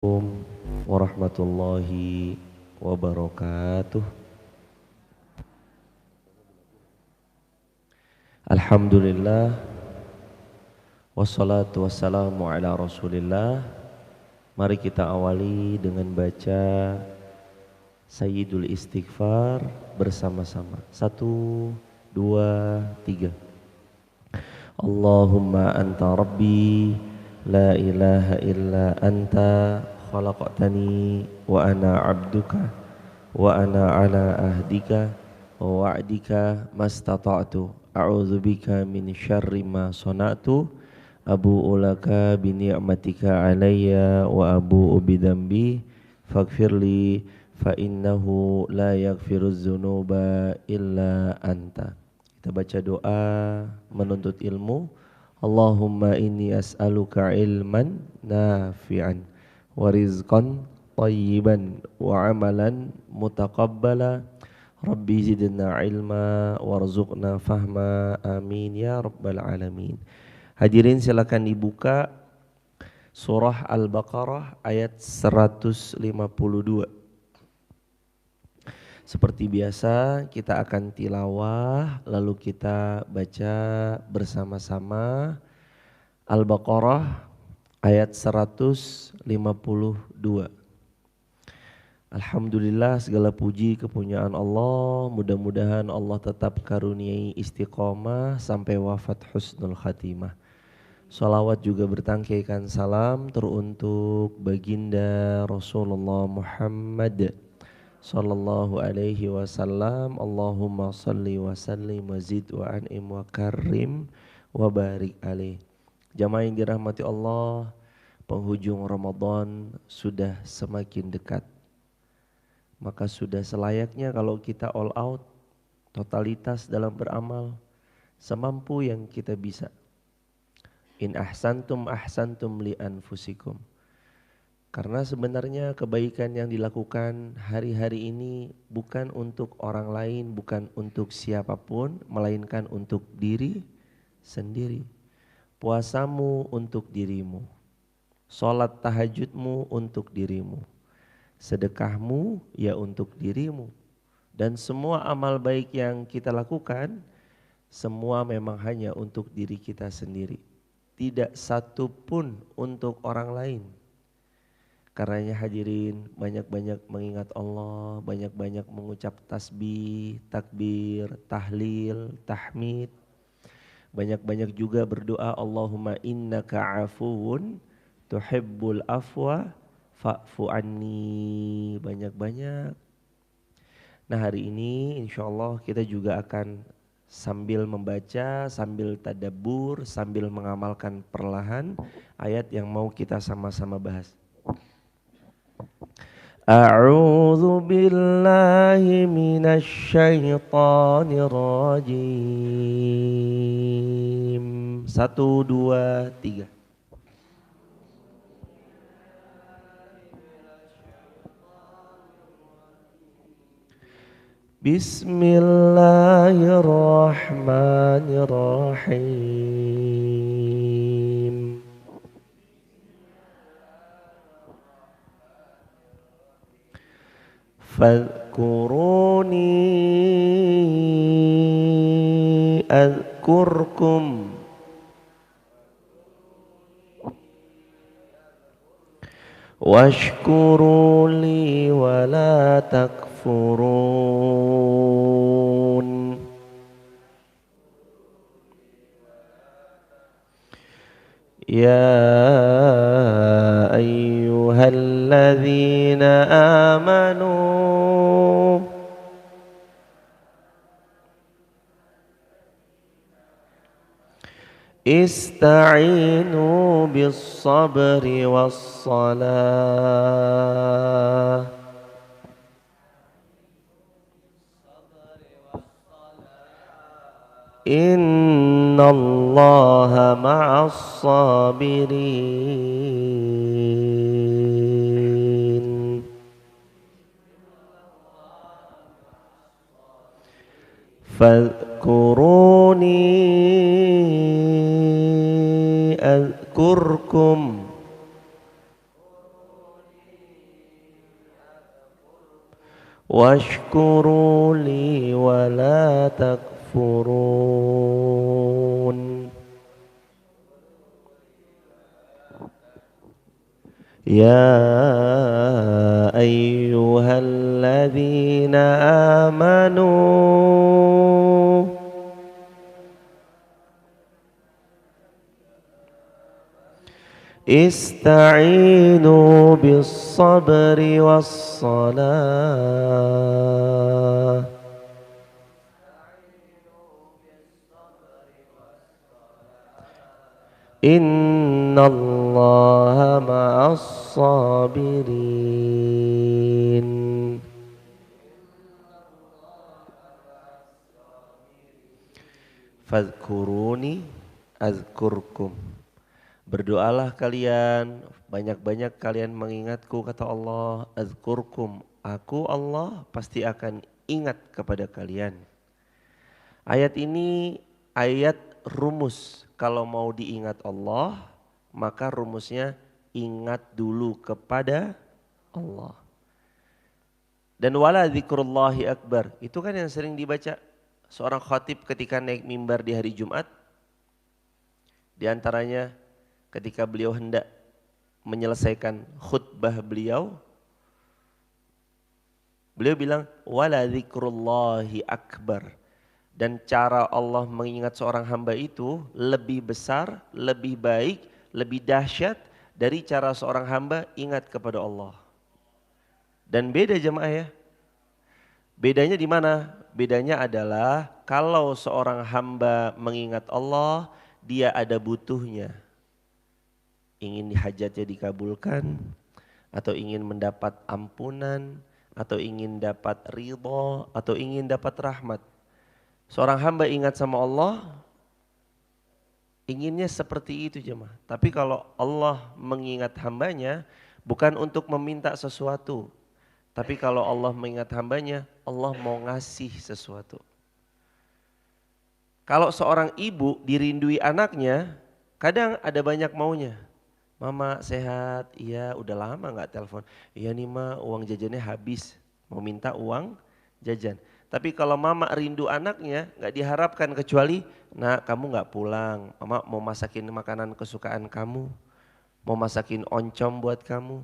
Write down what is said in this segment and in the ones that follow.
Assalamualaikum warahmatullahi wabarakatuh. Alhamdulillah wassalatu wassalamu ala Rasulillah. Mari kita awali dengan baca Sayyidul Istighfar bersama-sama. 1, 2, 3. Allahumma anta rabbi la ilaha illa anta khalaqtani wa ana abduka wa ana ala ahdika wa wa'dika mastata'tu a'udzu bika min syarri ma sana'tu abu'u laka bi ni'matika alayya wa abu'u bi dzambi faghfirli fa innahu la yaghfiruz dzunuba illa anta. Kita baca doa menuntut ilmu. Allahumma inni as'aluka ilman nafi'an wa rizqan tayyiban wa amalan mutaqabbala. Rabbi zidna ilma warzuqna fahma. Amin ya rabbal alamin. Hadirin silakan dibuka surah Al-Baqarah ayat 152. Seperti biasa kita akan tilawah lalu kita baca bersama-sama Al-Baqarah ayat 152. Alhamdulillah, segala puji kepunyaan Allah. Mudah-mudahan Allah tetap karuniai istiqomah sampai wafat husnul khatimah. Salawat juga bertangkaikan salam teruntuk baginda Rasulullah Muhammad sallallahu alaihi wasallam. Allahumma salli wa sallim wa zid wa an'im wa karim wa barik alaih. Jamaah yang dirahmati Allah, penghujung Ramadan sudah semakin dekat. Maka sudah selayaknya kalau kita all out, totalitas dalam beramal semampu yang kita bisa. In ahsantum ahsantum li anfusikum. Karena sebenarnya kebaikan yang dilakukan hari-hari ini bukan untuk orang lain, bukan untuk siapapun, melainkan untuk diri sendiri. Puasamu untuk dirimu, sholat tahajudmu untuk dirimu, sedekahmu ya untuk dirimu. Dan semua amal baik yang kita lakukan, semua memang hanya untuk diri kita sendiri. Tidak satu pun untuk orang lain. Karenanya hadirin banyak-banyak mengingat Allah, banyak-banyak mengucap tasbih, takbir, tahlil, tahmid. Banyak-banyak juga berdoa Allahumma innaka afuwun tuhibbul afwa fa'fu anni. Banyak-banyak. Nah hari ini insyaallah kita juga akan sambil membaca, sambil tadabbur, sambil mengamalkan perlahan ayat yang mau kita sama-sama bahas. A'udzu billahi minasy syaithanir rajim. 1, 2, 3. Bismillahirrahmanirrahim. Fadhkuruni adhkurkum washkuruli wala takfurun. Ya ayyuhalladzina amanu ista'inu bis-sabri was-salah. Innallaha ma'as-sabirin. Fadhkuruni adhkurkum واشكروا لي ولا تكفرون يا أيها الذين آمنوا استعينوا بالصبر والصلاة إن الله مع الصابرين fadhkuruni azkurkum. Berdoalah kalian, banyak-banyak kalian mengingatku, kata Allah. Azkurkum, aku Allah pasti akan ingat kepada kalian. Ayat ini ayat rumus. Kalau mau diingat Allah, maka rumusnya ingat dulu kepada Allah. Dan wala dzikrullahi akbar, itu kan yang sering dibaca seorang khatib ketika naik mimbar di hari Jumat. Di antaranya ketika beliau hendak menyelesaikan khutbah beliau bilang wala dzikrullahi akbar. Dan cara Allah mengingat seorang hamba itu lebih besar, lebih baik, lebih dahsyat dari cara seorang hamba ingat kepada Allah. Dan beda jemaah ya. Bedanya di mana? Bedanya adalah kalau seorang hamba mengingat Allah, dia ada butuhnya. Ingin hajatnya dikabulkan, atau ingin mendapat ampunan, atau ingin dapat ridho, atau ingin dapat rahmat. Seorang hamba ingat sama Allah, inginnya seperti itu jemaah. Tapi kalau Allah mengingat hambanya, bukan untuk meminta sesuatu. Tapi kalau Allah mengingat hambanya, Allah mau ngasih sesuatu. Kalau seorang ibu dirindui anaknya, kadang ada banyak maunya. Mama sehat, iya udah lama gak telepon. Iya nih ma, uang jajannya habis, mau minta uang jajan. Tapi kalau mama rindu anaknya, gak diharapkan kecuali, nak kamu gak pulang, mama mau masakin makanan kesukaan kamu, mau masakin oncom buat kamu,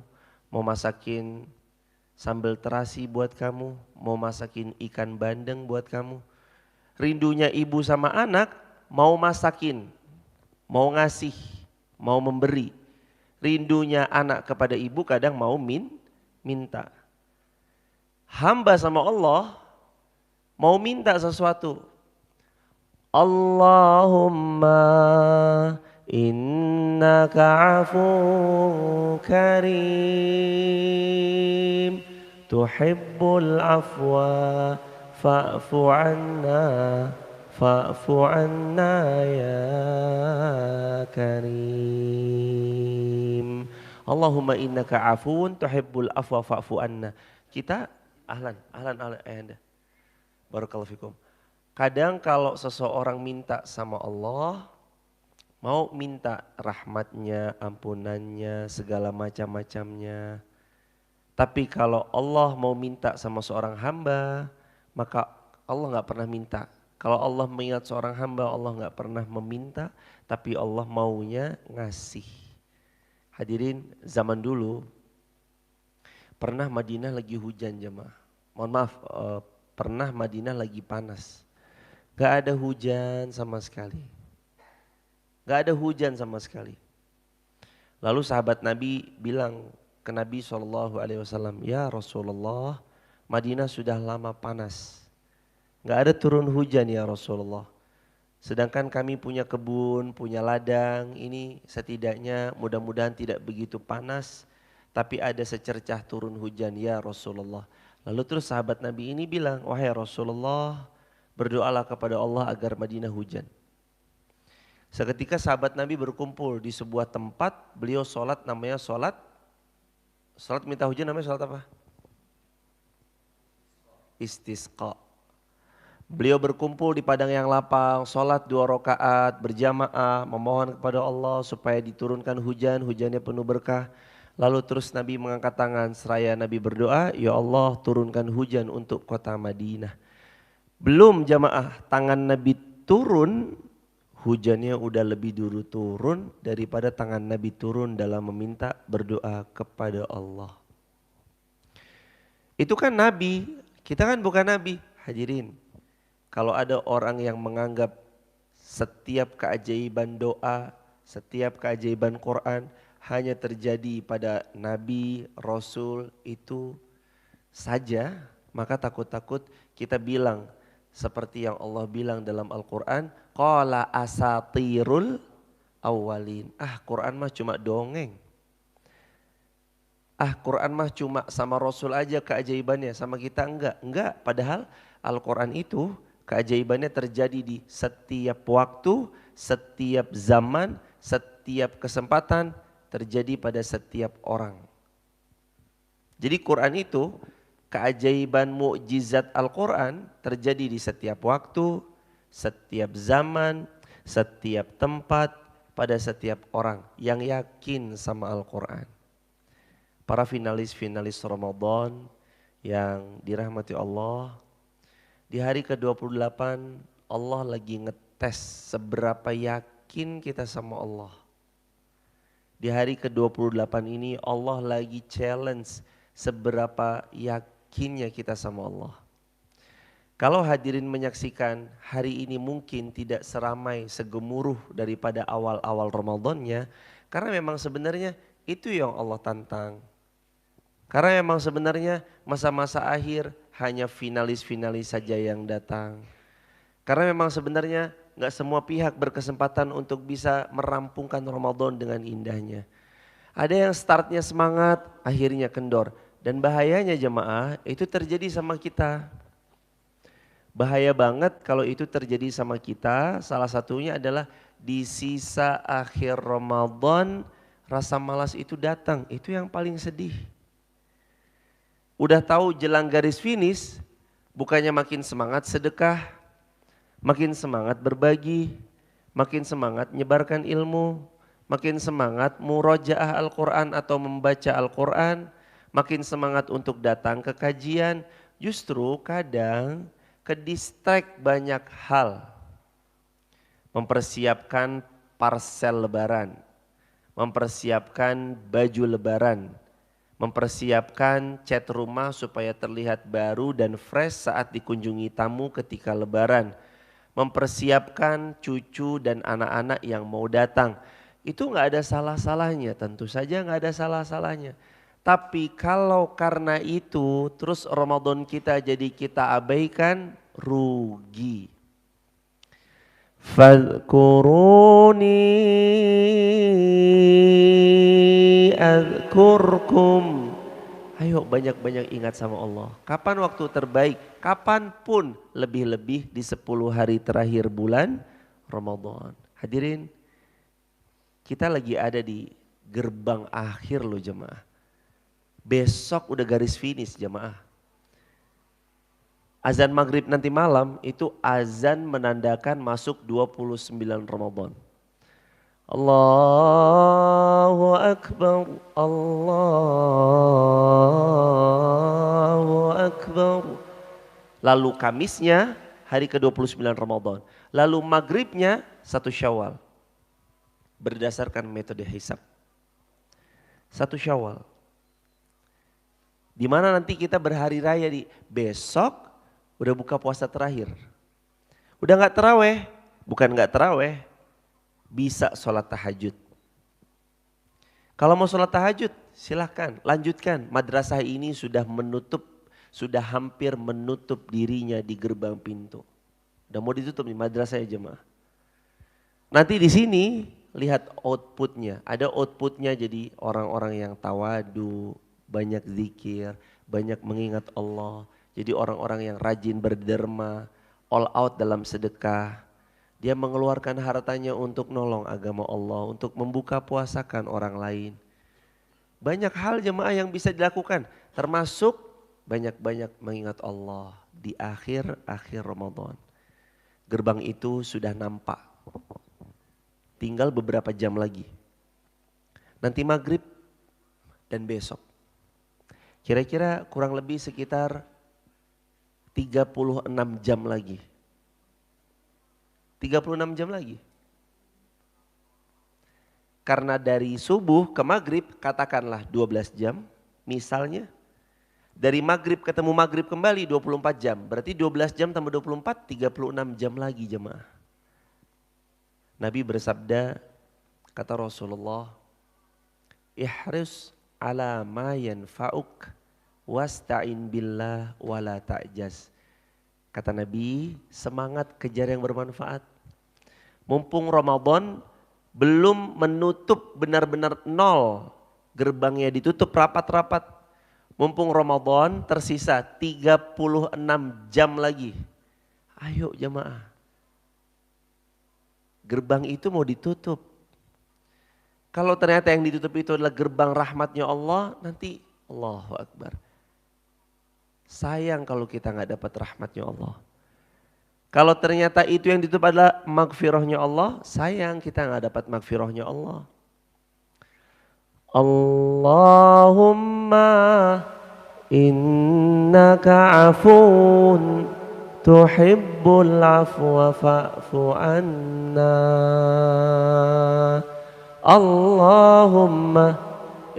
mau masakin sambal terasi buat kamu, mau masakin ikan bandeng buat kamu. Rindunya ibu sama anak, mau masakin, mau ngasih, mau memberi. Rindunya anak kepada ibu kadang mau minta. Hamba sama Allah mau minta sesuatu. Allahumma innaka afu karim tuhibbul afwa fa'fu anna ya karim. Allahumma innaka afun tuhibbul afwa fa'fu anna. Kita ahlan ayanda. Barakallahu fikum. Kadang kalau seseorang minta sama Allah, mau minta rahmatnya, ampunannya, segala macam-macamnya. Tapi kalau Allah mau minta sama seorang hamba, maka Allah gak pernah minta. Kalau Allah mengingat seorang hamba, Allah gak pernah meminta, tapi Allah maunya ngasih. Hadirin, zaman dulu pernah Madinah lagi hujan jemaah. Mohon maaf, pernah Madinah lagi panas. Gak ada hujan sama sekali. Gak ada hujan sama sekali. Lalu sahabat Nabi bilang ke Nabi SAW, ya Rasulullah, Madinah sudah lama panas. Gak ada turun hujan ya Rasulullah. Sedangkan kami punya kebun, punya ladang, ini setidaknya mudah-mudahan tidak begitu panas. Tapi ada secercah turun hujan ya Rasulullah. Lalu terus sahabat Nabi ini bilang, wahai Rasulullah, berdoalah kepada Allah agar Madinah hujan. Seketika sahabat Nabi berkumpul di sebuah tempat, beliau sholat namanya sholat minta hujan namanya sholat apa? Istisqa. Beliau berkumpul di padang yang lapang, sholat 2 rakaat berjamaah, memohon kepada Allah supaya diturunkan hujan, hujannya penuh berkah. Lalu terus Nabi mengangkat tangan seraya Nabi berdoa, ya Allah turunkan hujan untuk kota Madinah. Belum jamaah tangan Nabi turun, hujannya udah lebih dulu turun daripada tangan Nabi turun dalam meminta berdoa kepada Allah. Itu kan Nabi, kita kan bukan Nabi. Hadirin, kalau ada orang yang menganggap setiap keajaiban doa, setiap keajaiban Quran hanya terjadi pada Nabi, Rasul itu saja, maka takut-takut kita bilang seperti yang Allah bilang dalam Al-Quran, qala asatirul awwalin. Quran mah cuma dongeng. Quran mah cuma sama Rasul aja keajaibannya, sama kita enggak. Enggak, padahal Al-Quran itu keajaibannya terjadi di setiap waktu, setiap zaman, setiap kesempatan, terjadi pada setiap orang. Jadi Quran itu keajaiban mukjizat Al-Quran terjadi di setiap waktu, setiap zaman, setiap tempat, pada setiap orang yang yakin sama Al-Quran. Para finalis-finalis Ramadan yang dirahmati Allah, di hari ke-28 Allah lagi ngetes seberapa yakin kita sama Allah. Di hari ke-28 ini Allah lagi challenge seberapa yakinnya kita sama Allah. Kalau hadirin menyaksikan hari ini mungkin tidak seramai segemuruh daripada awal-awal Ramadannya, karena memang sebenarnya itu yang Allah tantang. Karena memang sebenarnya masa-masa akhir hanya finalis-finalis saja yang datang. Karena memang sebenarnya gak semua pihak berkesempatan untuk bisa merampungkan Ramadan dengan indahnya. Ada yang startnya semangat, akhirnya kendor. Dan bahayanya jemaah itu terjadi sama kita. Bahaya banget kalau itu terjadi sama kita. Salah satunya adalah di sisa akhir Ramadan rasa malas itu datang. Itu yang paling sedih. Udah tahu jelang garis finish, bukannya makin semangat sedekah, makin semangat berbagi, makin semangat menyebarkan ilmu, makin semangat murojaah Al-Quran atau membaca Al-Quran, makin semangat untuk datang ke kajian. Justru kadang kedistract banyak hal. Mempersiapkan parsel lebaran, mempersiapkan baju lebaran, mempersiapkan cat rumah supaya terlihat baru dan fresh saat dikunjungi tamu ketika lebaran, mempersiapkan cucu dan anak-anak yang mau datang. Itu gak ada salah-salahnya, tentu saja gak ada salah-salahnya. Tapi kalau karena itu terus Ramadan kita jadi kita abaikan, rugi. Fadhkuruni adzkurkum. Ayo banyak-banyak ingat sama Allah. Kapan waktu terbaik? Kapanpun, lebih-lebih di 10 hari terakhir bulan Ramadan. Hadirin, kita lagi ada di gerbang akhir loh jemaah. Besok udah garis finish jemaah. Azan maghrib nanti malam itu azan menandakan masuk 29 Ramadan. Allahu Akbar, Allahu Akbar. Lalu Kamisnya hari ke-29 Ramadan. Lalu maghribnya 1 Syawal. Berdasarkan metode hisab. 1 Syawal. Di mana nanti kita berhari raya di besok udah buka puasa terakhir. Udah gak terawih, bukan gak terawih, bisa sholat tahajud. Kalau mau sholat tahajud silahkan lanjutkan. Madrasah ini sudah hampir menutup dirinya di gerbang pintu. Udah mau ditutup nih madrasah ya jemaah. Nanti di sini lihat outputnya. Ada outputnya jadi orang-orang yang tawadu, banyak zikir, banyak mengingat Allah. Jadi orang-orang yang rajin berderma, all out dalam sedekah. Dia mengeluarkan hartanya untuk nolong agama Allah, untuk membuka puasakan orang lain. Banyak hal jemaah yang bisa dilakukan, termasuk banyak-banyak mengingat Allah di akhir Ramadan. Gerbang itu sudah nampak, tinggal beberapa jam lagi. Nanti maghrib dan besok. Kira-kira kurang lebih sekitar 36 jam lagi. 36 jam lagi. Karena dari subuh ke maghrib katakanlah 12 jam. Misalnya dari maghrib ketemu maghrib kembali 24 jam. Berarti 12 jam tambah 24, 36 jam lagi jemaah. Nabi bersabda, kata Rasulullah, ihris ala ma yanfa'uk wasta'in billah wala ta'jaz. Kata Nabi, semangat kejar yang bermanfaat. Mumpung Ramadan belum menutup benar-benar nol, gerbangnya ditutup rapat-rapat. Mumpung Ramadan tersisa 36 jam lagi. Ayo jemaah. Gerbang itu mau ditutup. Kalau ternyata yang ditutup itu adalah gerbang rahmatnya Allah, nanti Allahu Akbar. Sayang kalau kita nggak dapat rahmatnya Allah. Kalau ternyata itu yang ditutup adalah magfirahnya Allah, sayang kita nggak dapat magfirahnya Allah. Allahumma innaka afun tuhibbul afwa fa'fu anna. Allahumma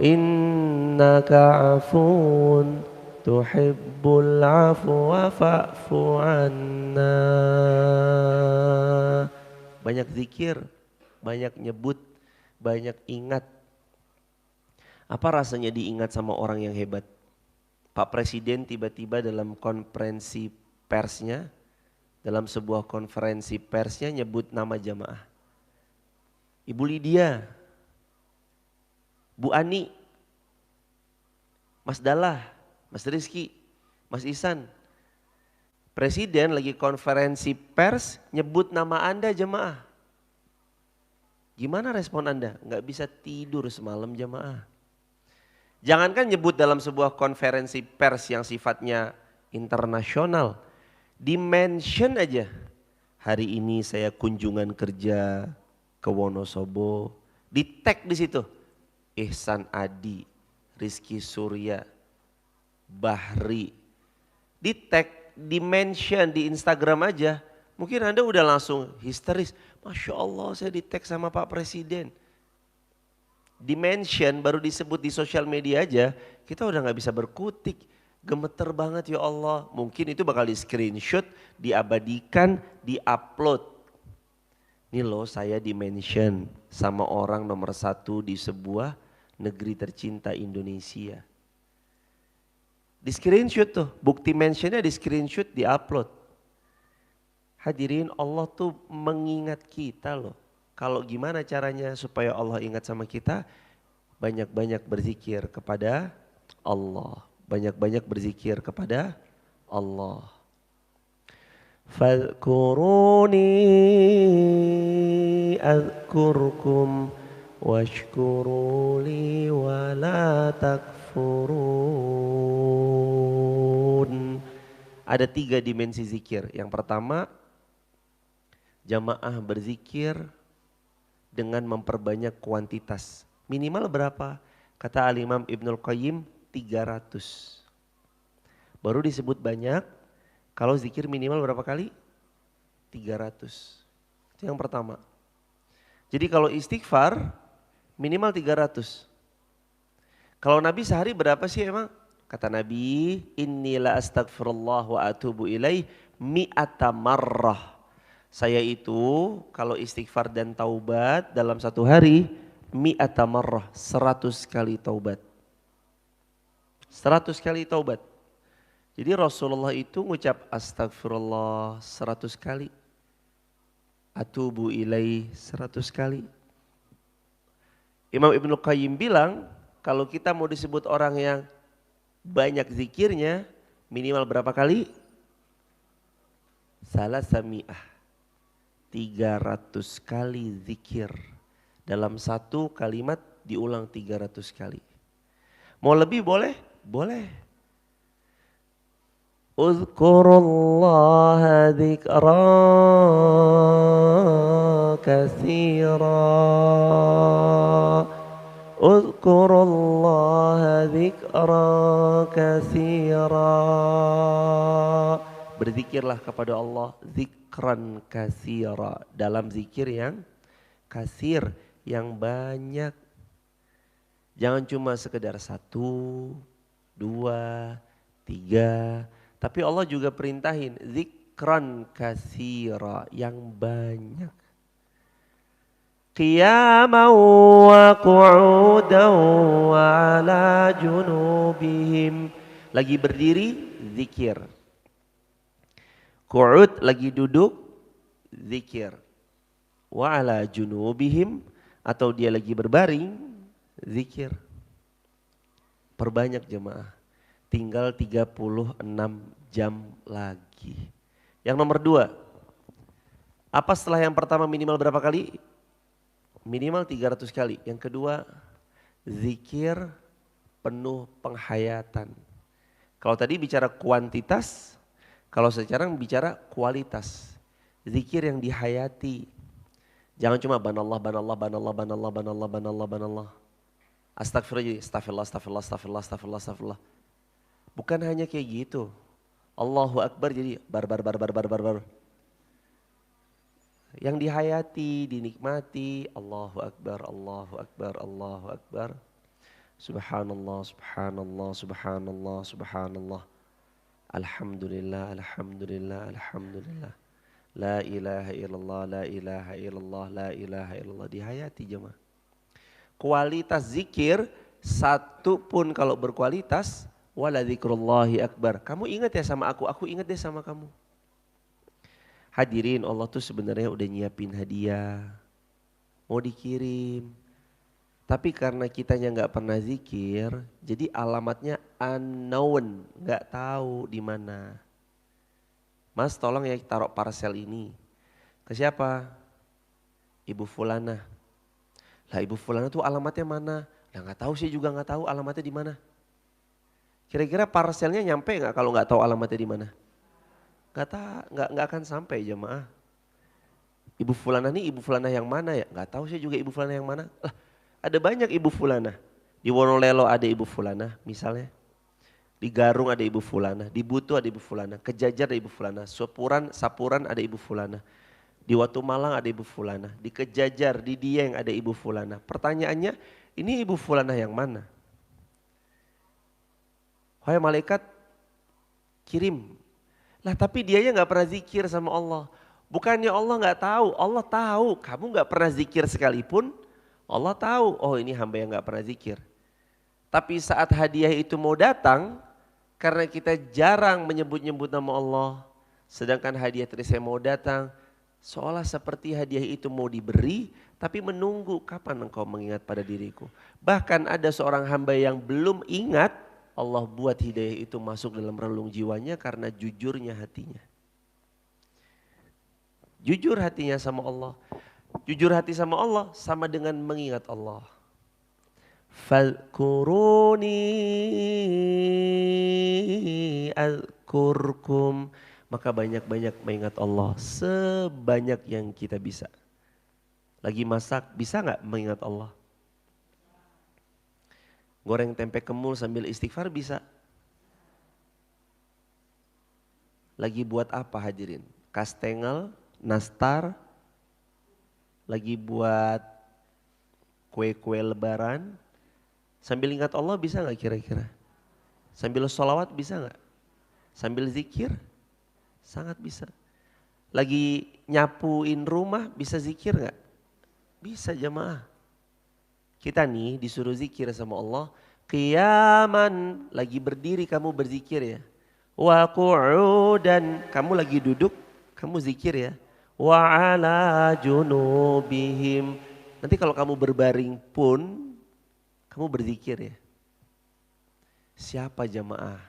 innaka afun tuhibbul afwa fa'fu anna. Banyak zikir, banyak nyebut, banyak ingat. Apa rasanya diingat sama orang yang hebat? Pak Presiden tiba-tiba dalam konferensi persnya, dalam sebuah konferensi persnya nyebut nama jamaah. Ibu Lydia, Bu Ani, Mas Dalah, Mas Rizky, Mas Ihsan. Presiden lagi konferensi pers nyebut nama Anda jemaah. Gimana respon Anda? Nggak bisa tidur semalam jemaah. Jangankan nyebut dalam sebuah konferensi pers yang sifatnya internasional. Di-mention aja. Hari ini saya kunjungan kerja ke Wonosobo. Di-tag di situ. Ihsan Adi, Rizky Surya, Bahri. Di-tag, di-mention di Instagram aja. Mungkin Anda udah langsung histeris. Masya Allah saya di-tag sama Pak Presiden. Di-mention baru disebut di sosial media aja. Kita udah gak bisa berkutik. Gemeter banget ya Allah. Mungkin itu bakal di screenshot, diabadikan, di-upload. Ini loh saya di-mention sama orang nomor 1 di sebuah negeri tercinta Indonesia. Di screenshot tuh, bukti mentionnya di screenshot, di upload. Hadirin, Allah tuh mengingat kita loh. Kalau gimana caranya supaya Allah ingat sama kita? Banyak-banyak berzikir kepada Allah. Banyak-banyak berzikir kepada Allah. Fadhkuruni adhkurkum washkuruli wa la takfurun. Ada 3 dimensi zikir. Yang pertama, jamaah berzikir dengan memperbanyak kuantitas. Minimal berapa? Kata Al-Imam Ibnul Qayyim 300. Baru disebut banyak, kalau zikir minimal berapa kali? 300. Itu yang pertama. Jadi kalau istighfar minimal 300. Kalau Nabi sehari berapa sih emang? Kata Nabi, innila astaghfirullah wa atubu ilaih mi'ata marrah. Saya itu kalau istighfar dan taubat dalam satu hari mi'ata marrah, 100 kali taubat. 100 kali taubat. Jadi Rasulullah itu ngucap astagfirullah 100 kali. Atubu ilaih 100 kali. Imam Ibnul Qayyim bilang kalau kita mau disebut orang yang banyak zikirnya minimal berapa kali? Salasami'ah. 300 kali zikir. Dalam satu kalimat diulang 300 kali. Mau lebih boleh? Boleh. Uzkurullaha dzikran katsira. Uzkurullaha dzikran katsira. Berzikirlah kepada Allah zikran katsira, dalam zikir yang katsir, yang banyak. Jangan cuma sekedar 1, 2, 3, tapi Allah juga perintahin zikran katsira, yang banyak. Qiyaman wa qu'udan wa ala junubihim. Lagi berdiri, zikir. Qu'ud, lagi duduk, zikir. Wa ala junubihim, atau dia lagi berbaring, zikir. Perbanyak jemaah. Tinggal 36 jam lagi. Yang nomor 2. Apa setelah yang pertama minimal berapa kali? Minimal 300 kali. Yang kedua, zikir penuh penghayatan. Kalau tadi bicara kuantitas, kalau sekarang bicara kualitas. Zikir yang dihayati. Jangan cuma banallah, banallah, banallah, banallah, banallah, banallah, banallah. Astagfirullah, astagfirullah, astagfirullah, astagfirullah, astagfirullah, astagfirullah. Bukan hanya kayak gitu. Allahu Akbar jadi bar. Yang dihayati, dinikmati, Allahu Akbar, Allahu Akbar, Allahu Akbar. Subhanallah, subhanallah, subhanallah, subhanallah. Alhamdulillah, alhamdulillah, alhamdulillah. La ilaha illallah, la ilaha illallah, la ilaha illallah. Dihayati jemaah. Kualitas zikir satu pun kalau berkualitas, wala dzikrullahi akbar. Kamu ingat ya sama aku ingat deh sama kamu. Hadirin, Allah tuh sebenarnya udah nyiapin hadiah, mau dikirim. Tapi karena kitanya nggak pernah zikir, jadi alamatnya unknown, nggak tahu di mana. Mas tolong ya taruh parcel ini. Ke siapa? Ibu Fulana. Lah Ibu Fulana tuh alamatnya mana? Lah nggak tahu, sih juga nggak tahu alamatnya di mana. Kira-kira parcelnya nyampe nggak kalau nggak tahu alamatnya di mana? Nggak akan sampai jemaah. Ibu Fulana nih Ibu Fulana yang mana ya? Nggak tahu sih juga Ibu Fulana yang mana. Lah ada banyak Ibu Fulana. Di Wonolelo ada Ibu Fulana misalnya. Di Garung ada Ibu Fulana. Di Butuh ada Ibu Fulana. Kejajar ada Ibu Fulana. Sapuran ada Ibu Fulana. Di Watu Malang ada Ibu Fulana. Di Kejajar, di Dieng ada Ibu Fulana. Pertanyaannya, ini Ibu Fulana yang mana? Wahai malaikat, kirim. Lah tapi dianya gak pernah zikir sama Allah. Bukannya Allah gak tahu, Allah tahu. Kamu gak pernah zikir sekalipun, Allah tahu. Oh ini hamba yang gak pernah zikir. Tapi saat hadiah itu mau datang, karena kita jarang menyebut-nyebut nama Allah. Sedangkan hadiah tadi saya mau datang, seolah seperti hadiah itu mau diberi, tapi menunggu kapan engkau mengingat pada diriku. Bahkan ada seorang hamba yang belum ingat, Allah buat hidayah itu masuk dalam relung jiwanya karena jujurnya hatinya. Jujur hatinya sama Allah. Jujur hati sama Allah sama dengan mengingat Allah. Fadhkuruni azkurkum. Maka banyak-banyak mengingat Allah sebanyak yang kita bisa. Lagi masak, bisa gak mengingat Allah? Goreng tempe kemul sambil istighfar bisa. Lagi buat apa hadirin? Kastengel, nastar, lagi buat kue-kue lebaran. Sambil ingat Allah bisa gak kira-kira? Sambil sholawat bisa gak? Sambil zikir? Sangat bisa. Lagi nyapuin rumah bisa zikir gak? Bisa jemaah. Kita nih disuruh zikir sama Allah. Qiyaman, lagi berdiri kamu berzikir ya. Wa qu'udan, kamu lagi duduk, kamu zikir ya. Wa ala junubihim. Nanti kalau kamu berbaring pun, kamu berzikir ya. Siapa jemaah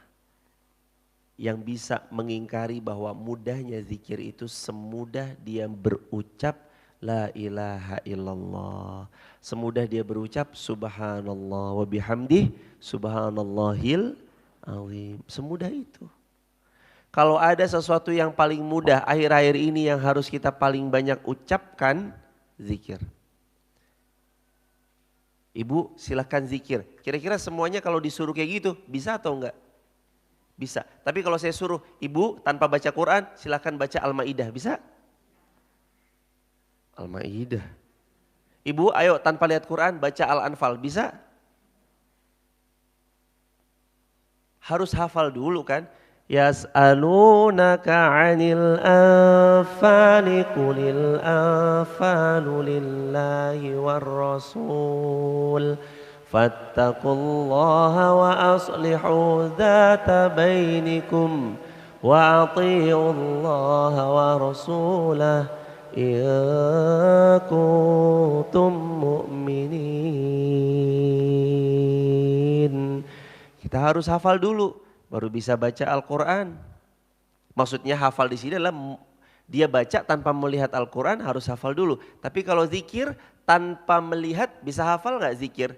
yang bisa mengingkari bahwa mudahnya zikir itu semudah dia berucap la ilaha illallah. Semudah dia berucap subhanallah wa bihamdih subhanallahil azim. Semudah itu. Kalau ada sesuatu yang paling mudah akhir-akhir ini yang harus kita paling banyak ucapkan, zikir. Ibu silakan zikir. Kira-kira semuanya kalau disuruh kayak gitu bisa atau enggak? Bisa. Tapi kalau saya suruh ibu tanpa baca Quran silakan baca Al-Maidah, bisa? Al-Maidah. Ibu ayo tanpa lihat Quran baca Al-Anfal, bisa? Harus hafal dulu kan? Yas'alunaka 'anil anfali qulil anfalu lillahi war rasul fattaqullaha wa aslihu dzata bainikum wa athi'ullaha wa rasulah in kuntum mu'minin. Kita harus hafal dulu baru bisa baca Al-Quran. Maksudnya hafal di sini adalah dia baca tanpa melihat Al-Quran harus hafal dulu. Tapi kalau zikir tanpa melihat bisa hafal nggak zikir?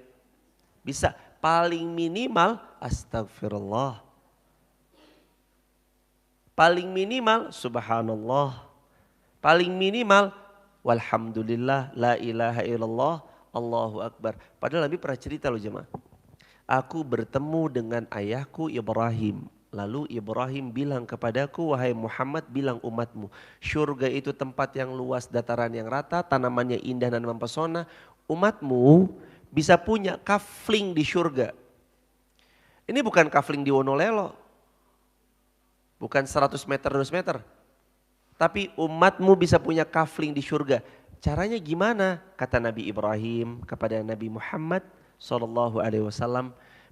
Bisa. Paling minimal astagfirullah. Paling minimal subhanallah. Paling minimal walhamdulillah la ilaha illallah Allahu akbar. Padahal Nabi pernah cerita loh jemaah. Aku bertemu dengan ayahku Ibrahim. Lalu Ibrahim bilang kepadaku, wahai Muhammad bilang umatmu. Syurga itu tempat yang luas, dataran yang rata, tanamannya indah dan mempesona. Umatmu bisa punya kafling di syurga. Ini bukan kafling di Wonolelo. Bukan 100 meter, 200 meter. Tapi umatmu bisa punya kafling di syurga. Caranya gimana? Kata Nabi Ibrahim kepada Nabi Muhammad SAW,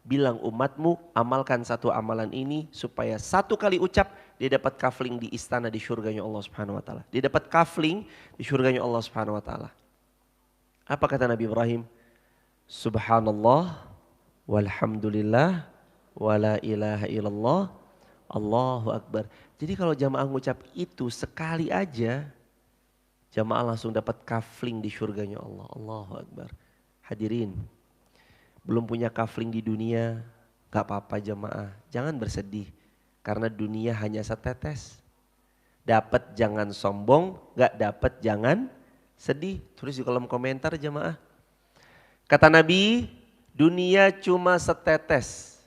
bilang umatmu amalkan satu amalan ini supaya satu kali ucap dia dapat kafling di istana di syurganya Allah Subhanahu wa taala. Dia dapat kafling di syurganya Allah Subhanahu wa taala. Apa kata Nabi Ibrahim? Subhanallah walhamdulillah wala ilaha illallah Allahu akbar. Jadi kalau jamaah ngucap itu sekali aja, jamaah langsung dapat kafling di syurganya Allah. Allahu akbar. Hadirin, belum punya kafling di dunia, gak apa-apa jamaah. Jangan bersedih, karena dunia hanya setetes. Dapat jangan sombong, gak dapat jangan sedih. Tulis di kolom komentar jamaah. Kata Nabi, dunia cuma setetes.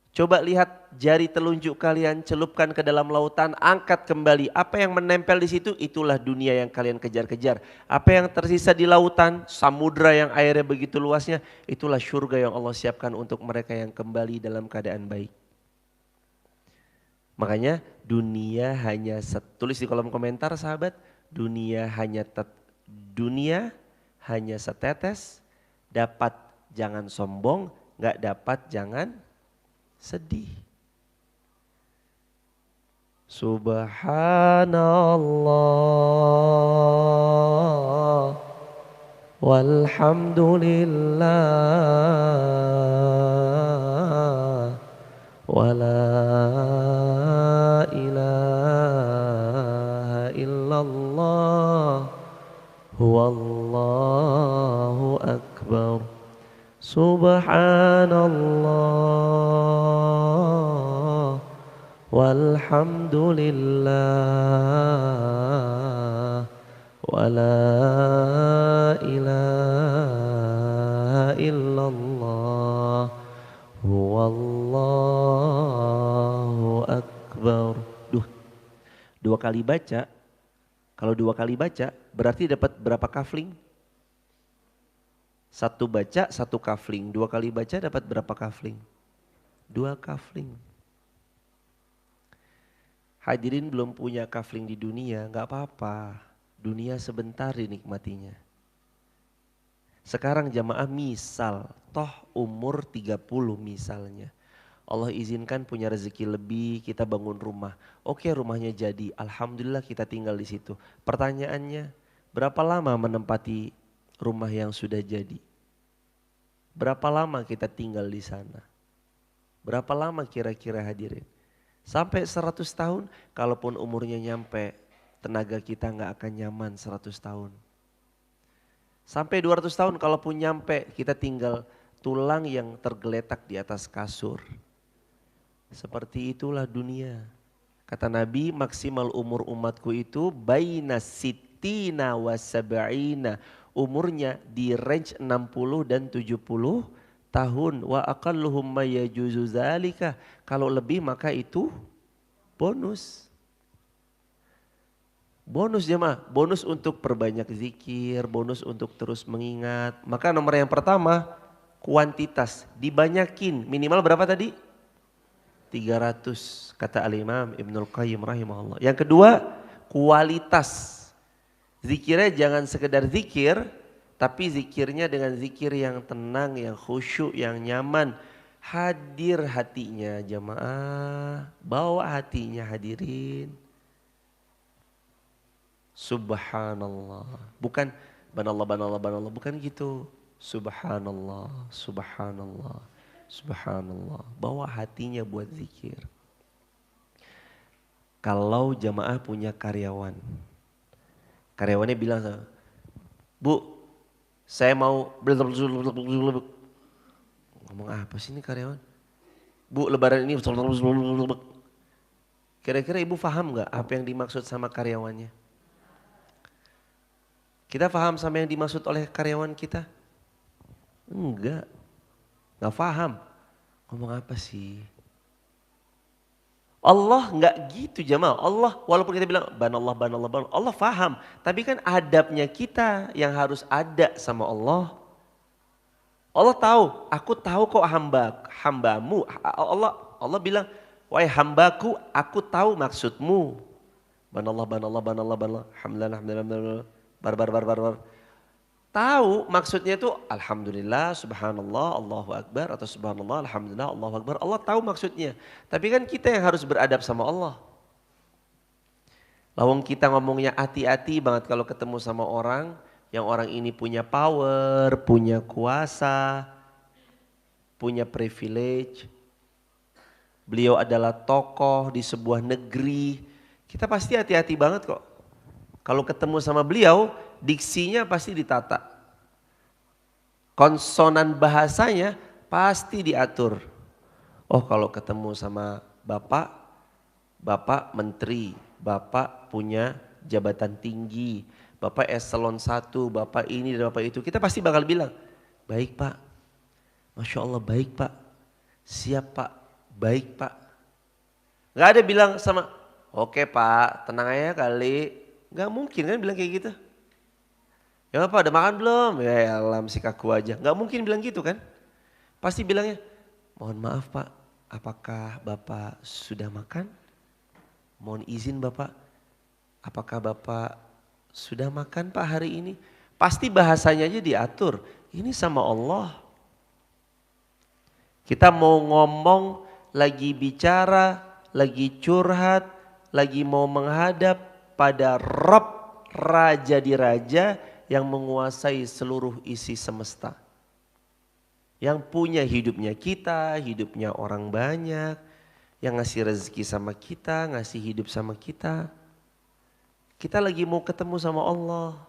Coba lihat jari telunjuk kalian, celupkan ke dalam lautan, angkat kembali. Apa yang menempel di situ, itulah dunia yang kalian kejar-kejar. Apa yang tersisa di lautan, samudra yang airnya begitu luasnya, itulah syurga yang Allah siapkan untuk mereka yang kembali dalam keadaan baik. Makanya dunia hanya, tulis di kolom komentar sahabat, dunia hanya setetes, dapat jangan sombong, gak dapat jangan sedih. Subhanallah walhamdulillah wala ilaha illallah huwallahu akbar. Subhanallah walhamdulillah wala ilaha illallah huwallahu akbar. Dua kali baca. Kalau dua kali baca berarti dapat berapa kafling? Satu baca, satu kafling. Dua kali baca dapat berapa kafling? 2 kafling. Hadirin belum punya kafling di dunia, gak apa-apa. Dunia sebentar dinikmatinya. Sekarang jamaah misal, toh umur 30 misalnya. Allah izinkan punya rezeki lebih, kita bangun rumah. Oke, rumahnya jadi, alhamdulillah kita tinggal di situ. Pertanyaannya, berapa lama menempati rumah yang sudah jadi? Berapa lama kita tinggal di sana? Berapa lama kira-kira hadirin? Sampai 100 tahun, kalaupun umurnya nyampe, tenaga kita gak akan nyaman 100 tahun. Sampai 200 tahun kalaupun nyampe, kita tinggal tulang yang tergeletak di atas kasur. Seperti itulah dunia. Kata Nabi, maksimal umur umatku itu baina sittina wa sab'ina umurnya di range 60 dan 70 tahun. Wa aqalluhum may yajuzu zalika. Kalau lebih maka itu bonus. Bonus jemaah, bonus untuk perbanyak zikir, bonus untuk terus mengingat. Maka nomor yang pertama, kuantitas. Dibanyakin, minimal berapa tadi? 300 kata Al-Imam Ibnul Qayyim rahimahullah. Yang kedua, kualitas. Zikirnya jangan sekedar zikir, tapi zikirnya dengan zikir yang tenang, yang khusyuk, yang nyaman. Hadir hatinya jamaah, bawa hatinya hadirin. Subhanallah, bukan banallah, banallah, banallah, bukan gitu. Subhanallah, subhanallah, subhanallah. Bawa hatinya buat zikir. Kalau jamaah punya karyawan, karyawannya bilang, Bu, saya mau ngomong apa sih ini karyawan? Bu, lebaran ini kira-kira ibu paham gak apa yang dimaksud sama karyawannya? Kita paham sama yang dimaksud oleh karyawan kita? Enggak, gak paham. Ngomong apa sih? Allah enggak gitu jamaah. Allah walaupun kita bilang banallah, banallah, banallah, Allah paham. Tapi kan adabnya kita yang harus ada sama Allah. Allah tahu, aku tahu kok hambamu. Allah bilang, wahai hambaku, aku tahu maksudmu. Banallah, banallah, banallah, banallah, hamdalah, hamdalah, bar. Tahu maksudnya itu alhamdulillah, subhanallah, Allahu akbar, atau subhanallah, alhamdulillah, Allahu akbar. Allah tahu maksudnya. Tapi kan kita yang harus beradab sama Allah. Lawang kita ngomongnya hati-hati banget kalau ketemu sama orang yang orang ini punya power, punya kuasa, punya privilege. Beliau adalah tokoh di sebuah negeri. Kita pasti hati-hati banget kok. Kalau ketemu sama beliau, diksinya pasti ditata. Konsonan bahasanya pasti diatur. Oh kalau ketemu sama bapak menteri, bapak punya jabatan tinggi, bapak eselon 1, bapak ini dan bapak itu. Kita pasti bakal bilang, baik pak, Masya Allah baik pak, siap pak, baik pak. Gak ada bilang sama, oke pak tenang aja kali. Gak mungkin kan bilang kayak gitu. Ya Pak udah makan belum? Ya alam si kaku aja. Gak mungkin bilang gitu kan. Pasti bilangnya, mohon maaf Pak, apakah Bapak sudah makan? Mohon izin Bapak, apakah Bapak sudah makan Pak hari ini? Pasti bahasanya aja diatur. Ini sama Allah. Kita mau ngomong, lagi bicara, lagi curhat, lagi mau menghadap pada Rabb, Raja di Raja yang menguasai seluruh isi semesta. Yang punya hidupnya kita, hidupnya orang banyak, yang ngasih rezeki sama kita, ngasih hidup sama kita. Kita lagi mau ketemu sama Allah.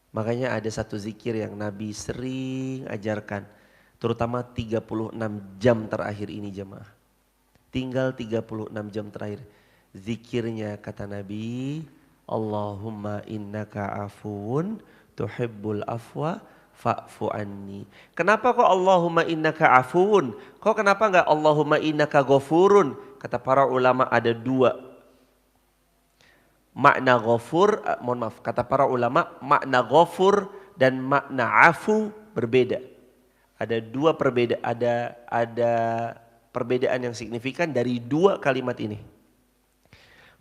Makanya ada satu zikir yang Nabi sering ajarkan, terutama 36 jam terakhir ini jemaah. Tinggal 36 jam terakhir. Zikirnya kata Nabi, Allahumma innaka afuun tuhibbul afwa fa'fu anni. Kenapa kok Allahumma innaka afuun? Kok kenapa enggak Allahumma innaka ghafurun? Kata para ulama ada dua. Makna ghafur, mohon maaf, kata para ulama makna ghafur dan makna afu berbeda. Ada dua perbedaan, ada perbedaan yang signifikan dari dua kalimat ini.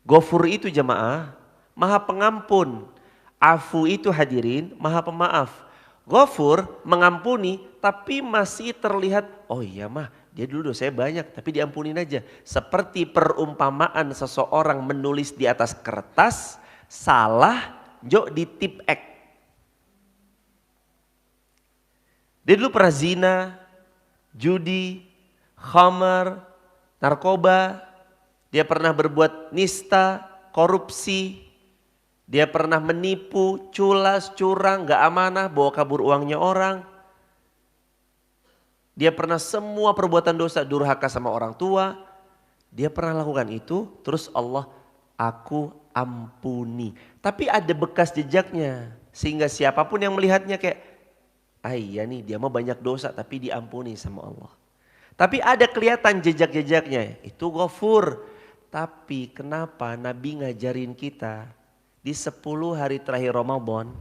Ghafur itu jemaah, maha pengampun. Afu itu hadirin, maha pemaaf. Ghafur mengampuni tapi masih terlihat, oh iya mah dia dulu dosanya banyak tapi diampunin aja. Seperti perumpamaan seseorang menulis di atas kertas, salah, jok di tip ek. Dia dulu pernah zina, judi, khamar, narkoba. Dia pernah berbuat nista, korupsi. Dia pernah menipu, culas, curang, gak amanah, bawa kabur uangnya orang. Dia pernah semua perbuatan dosa, durhaka sama orang tua. Dia pernah lakukan itu, terus Allah, aku ampuni. Tapi ada bekas jejaknya. Sehingga siapapun yang melihatnya kayak, iya nih dia mah banyak dosa tapi diampuni sama Allah. Tapi ada kelihatan jejak-jejaknya, itu Ghafur. Tapi kenapa Nabi ngajarin kita di 10 hari terakhir Ramadan,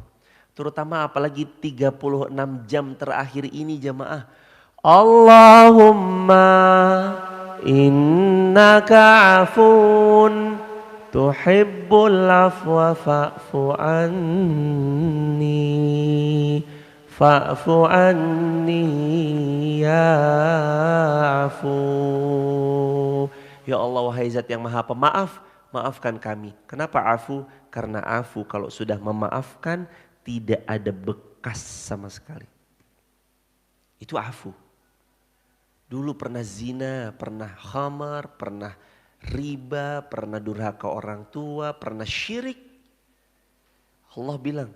terutama apalagi 36 jam terakhir ini jamaah. Allahumma innaka afun tuhibbul afwa fa'fu anni. Fa'fu anni ya afu. Ya Allah wahai zat yang maha pemaaf, maafkan kami. Kenapa afu? Karena afu kalau sudah memaafkan tidak ada bekas sama sekali. Itu afu. Dulu pernah zina, pernah khamar, pernah riba, pernah durhaka orang tua, pernah syirik. Allah bilang,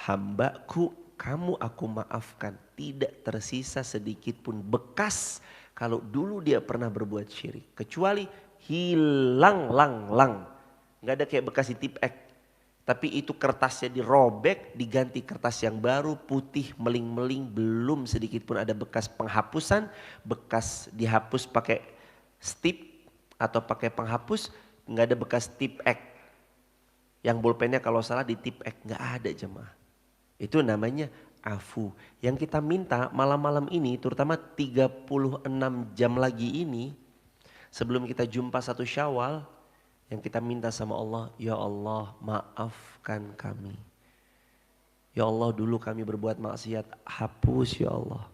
hambaku kamu aku maafkan, tidak tersisa sedikit pun bekas kalau dulu dia pernah berbuat syirik. Kecuali hilang lang. Gak ada kayak bekas di tip ek. Tapi itu kertasnya dirobek, diganti kertas yang baru, putih meling-meling, belum sedikit pun ada bekas penghapusan, bekas dihapus pakai stip atau pakai penghapus, gak ada bekas tip ek. Yang bolpennya kalau salah di tip ek, gak ada jemaah. Itu namanya afu. Yang kita minta malam-malam ini, terutama 36 jam lagi ini, sebelum kita jumpa 1 Syawal, yang kita minta sama Allah, ya Allah maafkan kami. Ya Allah dulu kami berbuat maksiat, hapus ya Allah.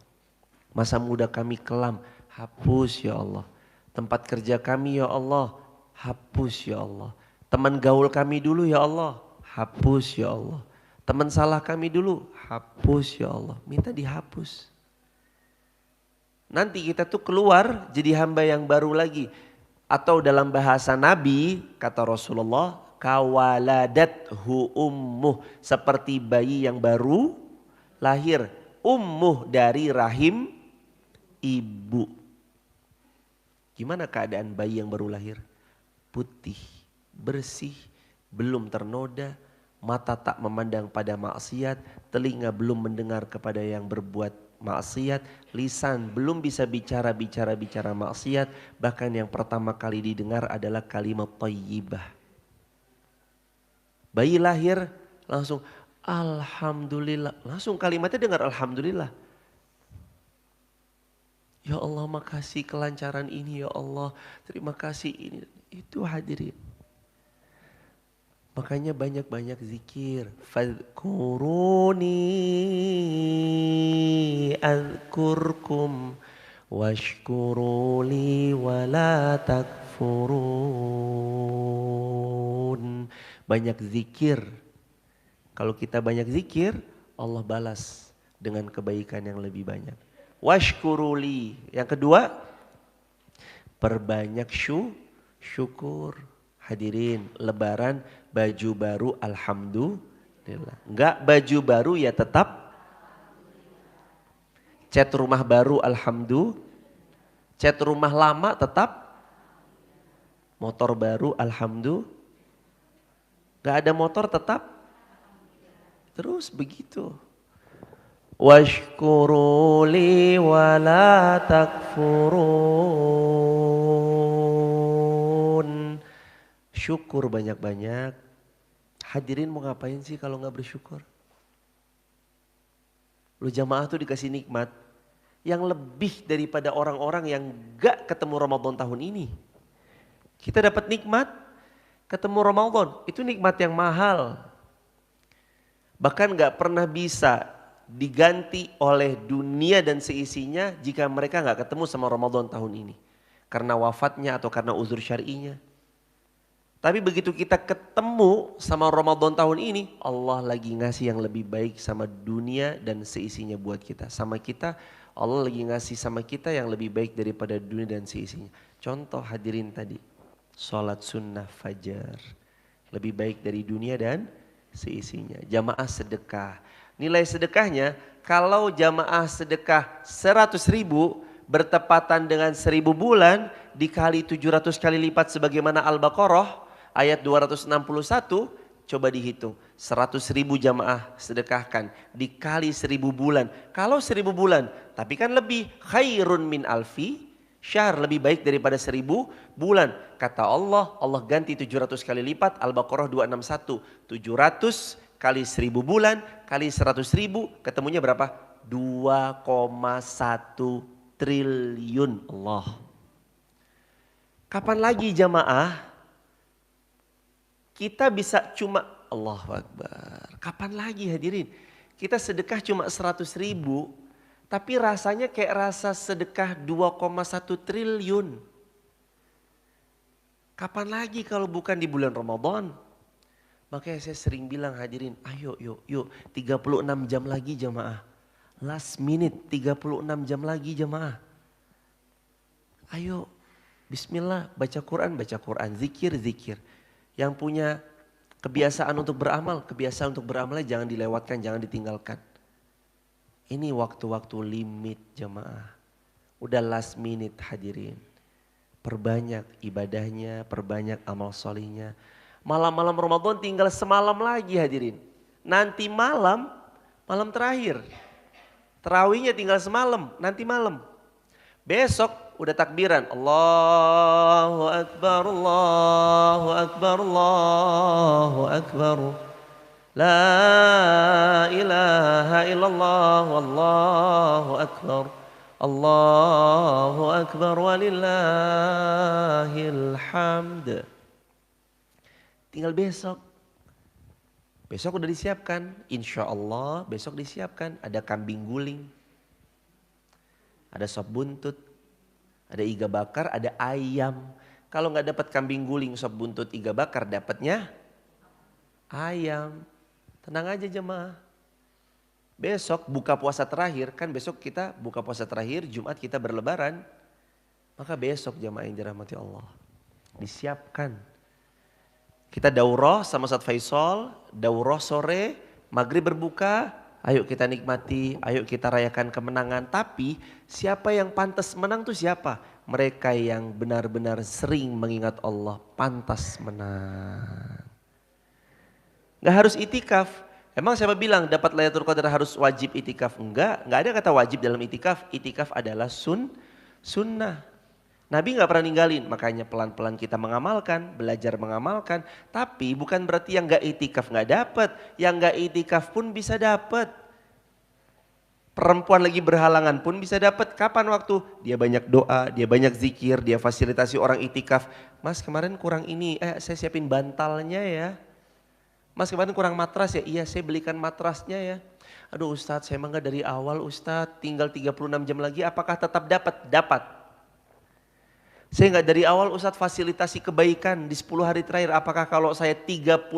Masa muda kami kelam, hapus ya Allah. Tempat kerja kami ya Allah, hapus ya Allah. Teman gaul kami dulu ya Allah, hapus ya Allah. Teman salah kami dulu, hapus ya Allah. Minta dihapus. Nanti kita tuh keluar jadi hamba yang baru lagi. Atau dalam bahasa Nabi, kata Rasulullah, kawaladathu ummuh. Seperti bayi yang baru lahir. Ummuh dari rahim ibu. Gimana keadaan bayi yang baru lahir? Putih, bersih, belum ternoda. Mata tak memandang pada maksiat, telinga belum mendengar kepada yang berbuat maksiat, lisan belum bisa bicara maksiat, bahkan yang pertama kali didengar adalah kalimat thayyibah. Bayi lahir langsung alhamdulillah, langsung kalimatnya dengar alhamdulillah. Ya Allah makasih kelancaran ini ya Allah, terima kasih ini, itu hadirin. Makanya banyak-banyak zikir. Fadhkuruni azkurkum washkuruli wala takfurun. Banyak zikir. Kalau kita banyak zikir, Allah balas dengan kebaikan yang lebih banyak. Washkuruli. Yang kedua, perbanyak syukur. Hadirin, lebaran baju baru alhamdulillah. Enggak baju baru ya tetap. Cat rumah baru alhamdulillah. Cat rumah lama tetap. Motor baru alhamdulillah. Enggak ada motor tetap. Terus begitu. Washkuruli wala takfurun. Syukur banyak-banyak. Hadirin mau ngapain sih kalau gak bersyukur? Lu jamaah tuh dikasih nikmat yang lebih daripada orang-orang yang gak ketemu Ramadan tahun ini. Kita dapat nikmat ketemu Ramadan, itu nikmat yang mahal. Bahkan gak pernah bisa diganti oleh dunia dan seisinya jika mereka gak ketemu sama Ramadan tahun ini. Karena wafatnya atau karena uzur syar'inya. Tapi begitu kita ketemu sama Ramadan tahun ini, Allah lagi ngasih yang lebih baik sama dunia dan seisinya buat kita. Sama kita, Allah lagi ngasih sama kita yang lebih baik daripada dunia dan seisinya. Contoh hadirin tadi, sholat sunnah fajar. Lebih baik dari dunia dan seisinya. Jamaah sedekah. Nilai sedekahnya, kalau jamaah sedekah 100.000 bertepatan dengan 1000 bulan, dikali 700 kali lipat sebagaimana Al-Baqarah, ayat 261, coba dihitung. 100.000 jamaah sedekahkan, dikali 1.000 bulan. Kalau 1.000 bulan, tapi kan lebih. Khairun min alfi syahr, lebih baik daripada 1.000 bulan. Kata Allah, Allah ganti 700 kali lipat. Al-Baqarah 261. 700 kali 1.000 bulan, kali 100.000, ketemunya berapa? 2,1 triliun. Allah. Kapan lagi jamaah kita bisa cuma, Allahu Akbar. Kapan lagi hadirin? Kita sedekah cuma 100.000, tapi rasanya kayak rasa sedekah 2,1 triliun. Kapan lagi kalau bukan di bulan Ramadan? Makanya saya sering bilang hadirin, ayo yuk 36 jam lagi jamaah. Last minute 36 jam lagi jamaah. Ayo. Bismillah, baca Quran, zikir. Yang punya kebiasaan untuk beramal, jangan dilewatkan, jangan ditinggalkan. Ini waktu-waktu limit jamaah. Udah last minute hadirin. Perbanyak ibadahnya, perbanyak amal solihnya. Malam-malam Ramadan tinggal semalam lagi hadirin. Nanti malam terakhir. Tarawihnya tinggal semalam, nanti malam. Besok udah takbiran. Allahu Akbar, Allahu Akbar, Allahu Akbar. La ilaha illallah, Allahu Akbar. Allahu Akbar walillahil hamd. Tinggal besok. Besok udah disiapkan. Insya Allah besok disiapkan. Ada kambing guling. Ada sop buntut, ada iga bakar, ada ayam. Kalau nggak dapat kambing guling, sop buntut, iga bakar, dapatnya ayam. Tenang aja jemaah. Besok buka puasa terakhir, kan besok kita buka puasa terakhir, Jumat kita berlebaran. Maka besok jemaah yang dirahmati Allah, disiapkan. Kita daurah sama Ustaz Faisal, daurah sore, maghrib berbuka. Ayo kita nikmati, ayo kita rayakan kemenangan. Tapi siapa yang pantas menang tuh siapa? Mereka yang benar-benar sering mengingat Allah, pantas menang. Gak harus itikaf. Emang siapa bilang dapat Lailatul Qadar harus wajib itikaf? Enggak ada kata wajib dalam itikaf. Itikaf adalah sunnah. Nabi gak pernah ninggalin, makanya pelan-pelan kita mengamalkan, belajar mengamalkan. Tapi bukan berarti yang gak itikaf gak dapat, yang gak itikaf pun bisa dapat. Perempuan lagi berhalangan pun bisa dapat. Kapan waktu? Dia banyak doa, dia banyak zikir, dia fasilitasi orang itikaf. Mas kemarin kurang ini, saya siapin bantalnya ya. Mas kemarin kurang matras ya, iya saya belikan matrasnya ya. Aduh Ustadz saya emang gak dari awal Ustadz, tinggal 36 jam lagi apakah tetap dapat? Dapat. Saya nggak dari awal Ustadz fasilitasi kebaikan di 10 hari terakhir. Apakah kalau saya 36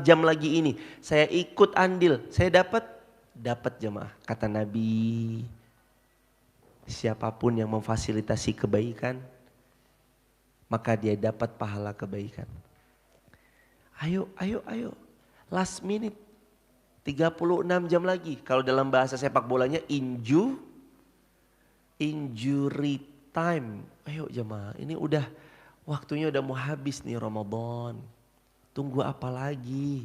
jam lagi ini saya ikut andil, saya dapat? Dapat jemaah. Kata Nabi, siapapun yang memfasilitasi kebaikan, maka dia dapat pahala kebaikan. Ayo. Last minute. 36 jam lagi. Kalau dalam bahasa sepak bolanya injury time. Ayo jemaah, ini udah waktunya udah mau habis nih Ramadan. Tunggu apa lagi?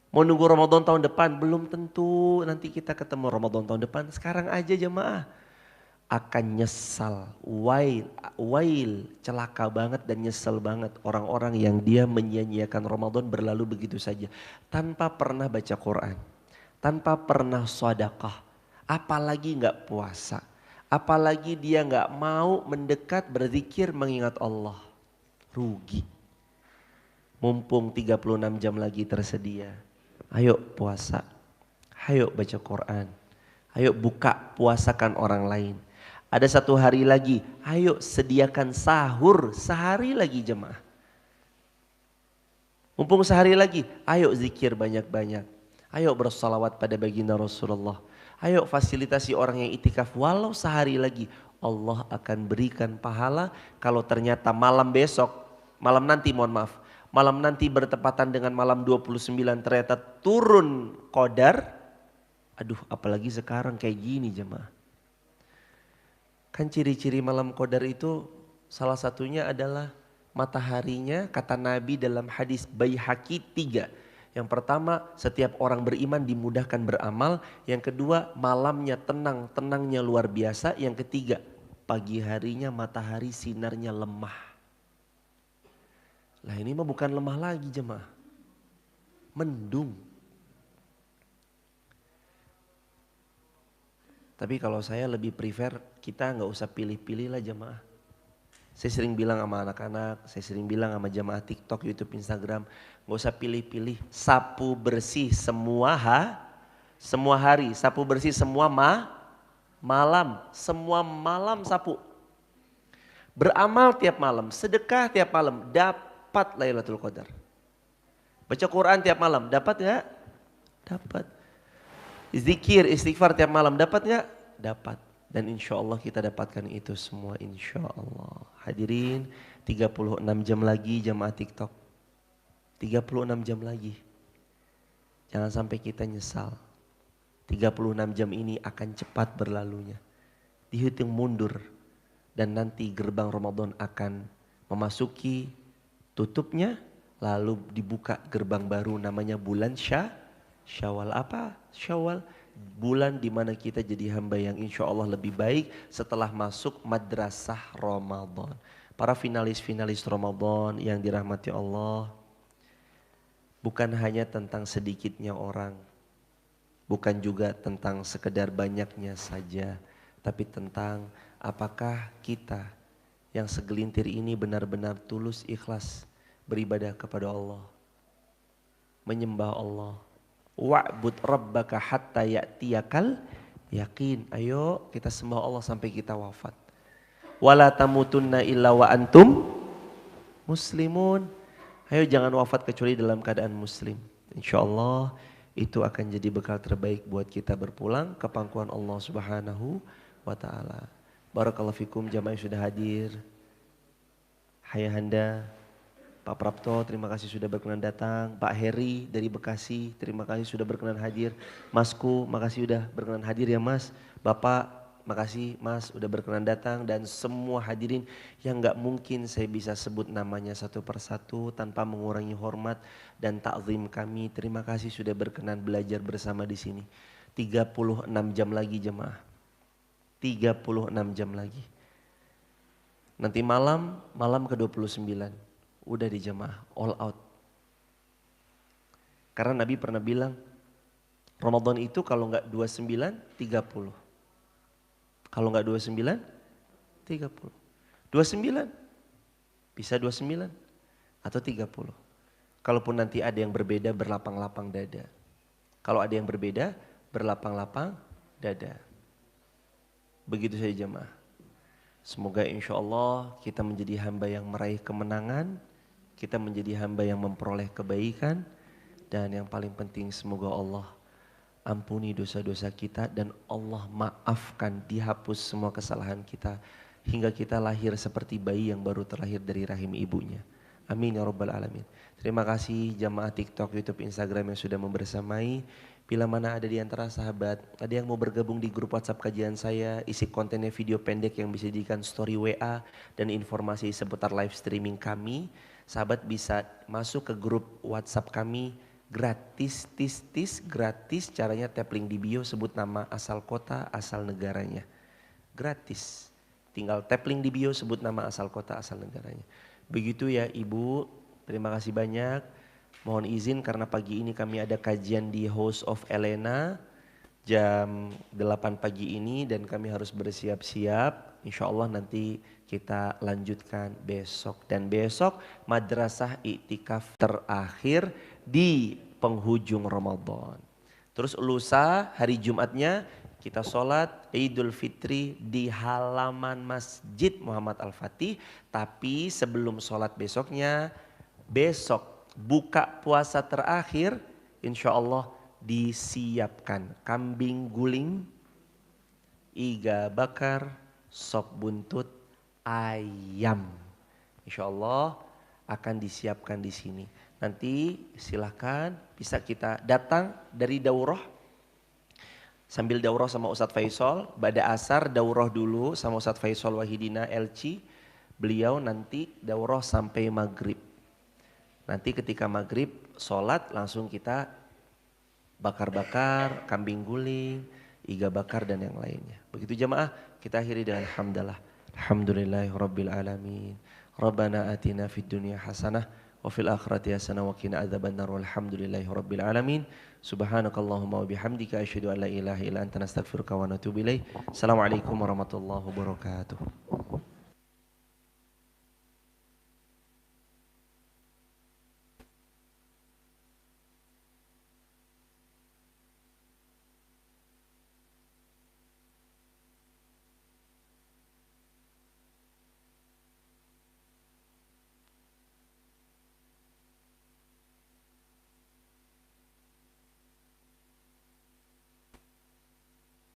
Mau nunggu Ramadan tahun depan? Belum tentu, nanti kita ketemu Ramadan tahun depan. Sekarang aja jemaah. Akan nyesal, wail, celaka banget dan nyesel banget orang-orang yang dia menyia-nyiakan Ramadan berlalu begitu saja. Tanpa pernah baca Quran, tanpa pernah sedekah, apalagi gak puasa. Apalagi dia gak mau mendekat berzikir mengingat Allah. Rugi. Mumpung 36 jam lagi tersedia. Ayo puasa. Ayo baca Quran. Ayo buka puasakan orang lain. Ada 1 hari lagi. Ayo sediakan sahur sehari lagi jemaah. Mumpung sehari lagi. Ayo zikir banyak-banyak. Ayo bersalawat pada baginda Rasulullah. Ayo fasilitasi orang yang itikaf walau sehari lagi. Allah akan berikan pahala kalau ternyata malam nanti bertepatan dengan malam 29 ternyata turun qadar. Aduh apalagi sekarang kayak gini jemaah. Kan ciri-ciri malam qadar itu salah satunya adalah mataharinya kata Nabi dalam hadis Baihaqi 3. Yang pertama, setiap orang beriman dimudahkan beramal. Yang kedua, malamnya tenang, tenangnya luar biasa. Yang ketiga, pagi harinya matahari sinarnya lemah. Lah ini mah bukan lemah lagi jemaah. Mendung. Tapi kalau saya lebih prefer kita nggak usah pilih-pilih lah jemaah. Saya sering bilang sama anak-anak, saya sering bilang sama jemaah TikTok, YouTube, Instagram, nggak usah pilih-pilih. Sapu bersih semua hari, sapu bersih semua malam, semua malam sapu. Beramal tiap malam, sedekah tiap malam, dapat Lailatul Qadar. Baca Quran tiap malam, dapat nggak? Dapat. Zikir, istighfar tiap malam, dapat nggak? Dapat. Dan insya Allah kita dapatkan itu semua insya Allah. Hadirin 36 jam lagi jamaah TikTok. 36 jam lagi. Jangan sampai kita nyesal. 36 jam ini akan cepat berlalunya. Dihitung mundur. Dan nanti gerbang Ramadan akan memasuki tutupnya. Lalu dibuka gerbang baru namanya bulan Syawal. Apa? Syawal. Bulan dimana kita jadi hamba yang insya Allah lebih baik setelah masuk madrasah Ramadan. Para finalis-finalis Ramadan yang dirahmati Allah, bukan hanya tentang sedikitnya orang, bukan juga tentang sekedar banyaknya saja, tapi tentang apakah kita yang segelintir ini benar-benar tulus ikhlas beribadah kepada Allah, menyembah Allah. Wa'bud rabbaka hatta ya'tiyakal yakin. Ayo kita sembah Allah sampai kita wafat. Wala tamutunna illa wa antum muslimun. Ayo jangan wafat kecuali dalam keadaan muslim. InsyaAllah itu akan jadi bekal terbaik buat kita berpulang ke pangkuan Allah Subhanahu wa ta'ala. Barakallahu fikum jamaah yang sudah hadir. Hayahanda, Pak Prapto, terima kasih sudah berkenan datang. Pak Heri dari Bekasi, terima kasih sudah berkenan hadir. Masku, makasih sudah berkenan hadir ya Mas. Bapak, makasih Mas sudah berkenan datang. Dan semua hadirin yang gak mungkin saya bisa sebut namanya satu persatu tanpa mengurangi hormat dan takzim kami. Terima kasih sudah berkenan belajar bersama di sini. 36 jam lagi jemaah. 36 jam lagi. Nanti malam ke-29. Udah di jemaah, all out. Karena Nabi pernah bilang, Ramadan itu kalau enggak 29, 30. Kalau enggak 29, 30. 29, bisa 29 atau 30. Kalaupun nanti ada yang berbeda berlapang-lapang dada. Kalau ada yang berbeda berlapang-lapang dada. Begitu saja jemaah. Semoga insya Allah kita menjadi hamba yang meraih kemenangan. Kita menjadi hamba yang memperoleh kebaikan. Dan yang paling penting semoga Allah ampuni dosa-dosa kita. Dan Allah maafkan, dihapus semua kesalahan kita. Hingga kita lahir seperti bayi yang baru terlahir dari rahim ibunya. Amin ya rabbal alamin. Terima kasih jamaah TikTok, YouTube, Instagram yang sudah membersamai. Bila mana ada di antara sahabat, ada yang mau bergabung di grup WhatsApp kajian saya, isi kontennya video pendek yang bisa dijadikan story WA dan informasi seputar live streaming kami. Sahabat bisa masuk ke grup WhatsApp kami gratis, gratis. Caranya tap link di bio, sebut nama, asal kota, asal negaranya. Gratis. Tinggal tap link di bio, sebut nama, asal kota, asal negaranya. Begitu ya Ibu, terima kasih banyak. Mohon izin karena pagi ini kami ada kajian di House of Elena jam 8 pagi ini dan kami harus bersiap-siap. Insya Allah nanti kita lanjutkan besok. Dan besok madrasah iktikaf terakhir di penghujung Ramadan. Terus lusa hari Jumatnya kita sholat Idul Fitri di halaman Masjid Muhammad Al-Fatih. Tapi sebelum sholat besoknya, besok buka puasa terakhir insya Allah disiapkan kambing guling, iga bakar, sop buntut, ayam. Insya Allah akan disiapkan di sini. Nanti silahkan bisa kita datang dari daurah. Sambil daurah sama Ustadz Faisal, pada asar daurah dulu sama Ustadz Faisal Wahidina LC. Beliau nanti daurah sampai maghrib. Nanti ketika maghrib sholat langsung kita bakar-bakar, kambing guling, iga bakar dan yang lainnya. Begitu jamaah, kita akhiri dengan hamdalah. Alhamdulillahirabbil alamin. Rabbana atina fid dunya hasanah wa fil akhirati hasanah wa qina adzabannar. Walhamdulillahirabbil alamin. Subhanakallahumma wa bihamdika asyhadu an la ilaha illa anta nastaghfiruka wa natubu ilaik. Assalamualaikum warahmatullahi wabarakatuh.